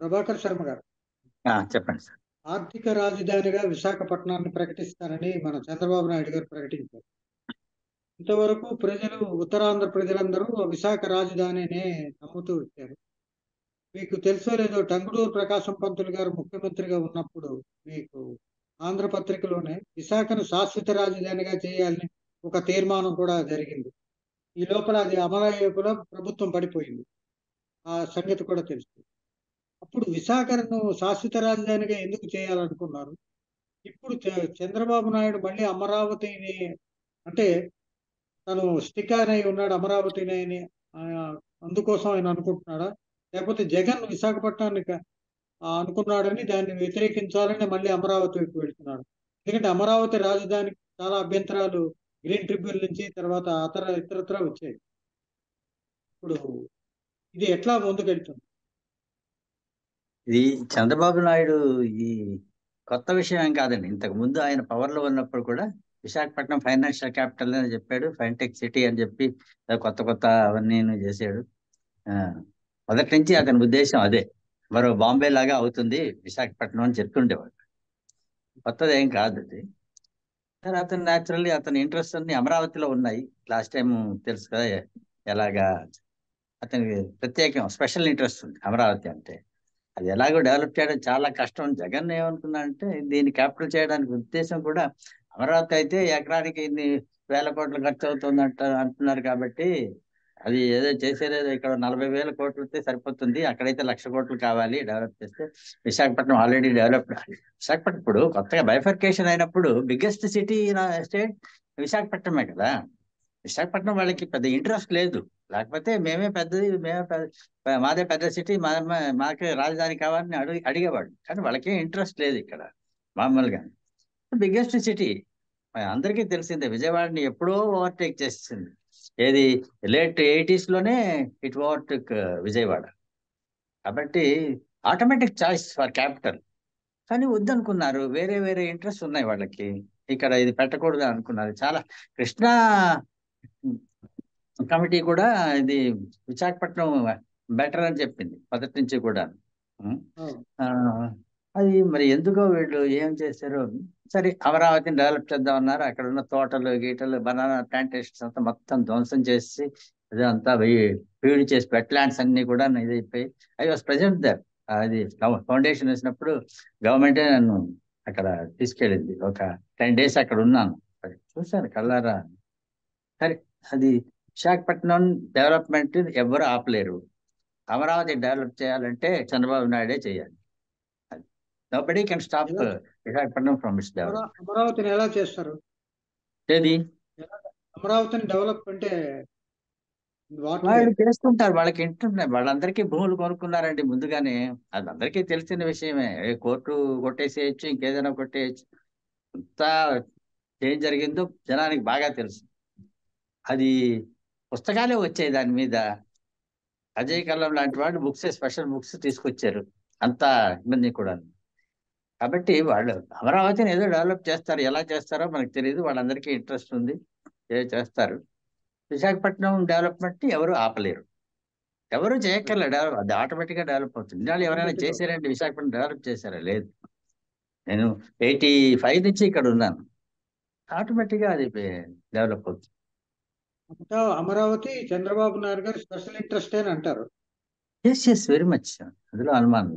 ప్రభాకర్ శర్మ గారు, చెప్పండి సార్. ఆర్థిక రాజధానిగా విశాఖపట్నాన్ని ప్రకటిస్తానని మన చంద్రబాబు నాయుడు గారు ప్రకటించారు. ఇంతవరకు ప్రజలు, ఉత్తరాంధ్ర ప్రజలందరూ విశాఖ రాజధానినే నమ్ముతూ వచ్చారు. మీకు తెలుసో లేదో, టంగుటూరు ప్రకాశం పంతులు గారు ముఖ్యమంత్రిగా ఉన్నప్పుడు మీకు ఆంధ్రపత్రికలోనే విశాఖను శాశ్వత రాజధానిగా చేయాలని ఒక తీర్మానం కూడా జరిగింది. ఈ లోపల అది అమలయ్యేపులో ప్రభుత్వం పడిపోయింది. ఆ సంగతి కూడా తెలుసు. అప్పుడు విశాఖను శాశ్వత రాజధానిగా ఎందుకు చేయాలనుకున్నారు? ఇప్పుడు చంద్రబాబు నాయుడు మళ్ళీ అమరావతిని, అంటే తను స్టిక్కర్ అయి ఉన్నాడు అమరావతిని అని, అందుకోసం ఆయన అనుకుంటున్నాడా? లేకపోతే జగన్ విశాఖపట్నాన్ని అనుకున్నాడని దాన్ని వ్యతిరేకించాలని మళ్ళీ అమరావతి వైపు వెళ్తున్నాడు? ఎందుకంటే అమరావతి రాజధానికి చాలా అభ్యంతరాలు గ్రీన్ ట్రిబ్యునల్ నుంచి, తర్వాత ఇతరత్రా వచ్చాయి. ఇప్పుడు ఇది ఎట్లా ముందుకెళ్తుంది? ఇది చంద్రబాబు నాయుడు ఈ కొత్త విషయం ఏం కాదండి. ఇంతకు ముందు ఆయన పవర్ లో ఉన్నప్పుడు కూడా విశాఖపట్నం ఫైనాన్షియల్ క్యాపిటల్ అని చెప్పాడు, ఫైన్టెక్ సిటీ అని చెప్పి కొత్త కొత్త అవన్నీ చేశాడు. మొదటి నుంచి అతని ఉద్దేశం అదే, మరో బాంబే లాగా అవుతుంది విశాఖపట్నం అని చెప్తుండేవాడు. కొత్తది ఏం కాదు అది. కానీ అతను న్యాచురల్లీ అతని ఇంట్రెస్ట్ అన్ని అమరావతిలో ఉన్నాయి. లాస్ట్ టైం తెలుసు కదా ఎలాగా అతనికి ప్రత్యేకం స్పెషల్ ఇంట్రెస్ట్ ఉంది అమరావతి అంటే. అది ఎలాగో డెవలప్ చేయడం చాలా కష్టం. జగన్ ఏమనుకున్నా అంటే దీన్ని క్యాపిటల్ చేయడానికి ఉద్దేశం కూడా అమరావతి అయితే ఎకరానికి ఇన్ని వేల కోట్లు ఖర్చు అవుతుంది అంటున్నారు కాబట్టి అది ఏదో చేసేదేదో ఇక్కడ 40,000 కోట్లు వస్తే సరిపోతుంది, అక్కడైతే 1,00,000 కోట్లు కావాలి డెవలప్ చేస్తే. Visakhapatnam already developed. విశాఖపట్నం ఇప్పుడు కొత్తగా బైఫర్కేషన్ అయినప్పుడు బిగ్గెస్ట్ సిటీ స్టేట్ విశాఖపట్నమే కదా. విశాఖపట్నం వాళ్ళకి పెద్ద ఇంట్రెస్ట్ లేదు, లేకపోతే మేమే పెద్దది, మాదే పెద్ద సిటీ, మాకే రాజధాని కావాలని అడిగేవాడు. కానీ వాళ్ళకేం ఇంట్రెస్ట్ లేదు ఇక్కడ మామూలుగా. బిగ్గెస్ట్ సిటీ అందరికీ తెలిసిందే, విజయవాడని ఎప్పుడో ఓవర్టేక్ చేసింది. ఏది లేట్ 80s లోనే ఇట్ ఓవర్టేక్ విజయవాడ. కాబట్టి ఆటోమేటిక్ చాయిస్ ఫర్ క్యాపిటల్. కానీ వద్దనుకున్నారు, వేరే వేరే ఇంట్రెస్ట్ ఉన్నాయి వాళ్ళకి, ఇక్కడ ఇది పెట్టకూడదు అనుకున్నారు. చాలా కృష్ణా కమిటీ కూడా ఇది విశాఖపట్నం బెటర్ అని చెప్పింది మొదటి నుంచి కూడా. అది మరి ఎందుకో వీళ్ళు ఏం చేశారు, సరే అమరావతిని డెవలప్ చేద్దాం అన్నారు. అక్కడ ఉన్న తోటలు గీటలు బనానా ప్లాంటేషన్స్ అంతా మొత్తం ధ్వంసం చేసి అదంతా ఫీడ్ చేసి వెట్లాండ్స్ అన్ని కూడా ఇదైపోయి. I was present there. అది ఫౌండేషన్ వేసినప్పుడు గవర్నమెంటే నన్ను అక్కడ తీసుకెళ్ళింది. ఒక 10 days అక్కడ ఉన్నాను, చూశాను కళ్ళారా. సరే, అది విశాఖపట్నం డెవలప్మెంట్ ఎవరు ఆపలేరు. అమరావతి డెవలప్ చేయాలంటే చంద్రబాబు నాయుడే చేయాలి. Nobody can stop Visakhapatnam from it's develop. అమరావతిని ఎలా చేస్తారు? ఏది అమరావతిని డెవలప్ అంటే వాళ్ళు చేస్తుంటారు, వాళ్ళకి ఇంటున్నాయి. వాళ్ళందరికీ భూములు కొనుక్కున్నారండి ముందుగానే, అది అందరికీ తెలిసిన విషయమే. కోర్టు కొట్టేసేయచ్చు, ఇంకేదైనా కొట్టేయచ్చు. అంతా ఏం జరిగిందో జనానికి బాగా తెలుసు. అది పుస్తకాలే వచ్చాయి దాని మీద. అజయ్ కల్లం లాంటి వాళ్ళు స్పెషల్ బుక్స్ తీసుకొచ్చారు, అంత ఇబ్బంది కూడా. కాబట్టి వాళ్ళు అమరావతిని ఏదో డెవలప్ చేస్తారు, ఎలా చేస్తారో మనకు తెలియదు. వాళ్ళందరికీ ఇంట్రెస్ట్ ఉంది, ఏదో చేస్తారు. విశాఖపట్నం డెవలప్మెంట్ ఎవరు ఆపలేరు, ఎవరు చేయక్కర్లేదు. అది ఆటోమేటిక్ గా డెవలప్ అవుతుంది. ఇన్నాళ్ళు ఎవరైనా చేశారంటే విశాఖపట్నం డెవలప్ చేశారా? లేదు. నేను 85 నుంచి ఇక్కడ ఉన్నాను, ఆటోమేటిక్ గా అది డెవలప్ అవుతుంది. అమరావతి చంద్రబాబు నాయుడు గారు స్పెషల్ ఇంట్రెస్ట్ అని అంటారు. ఎస్ వెరీ మచ్, అందులో అనుమానం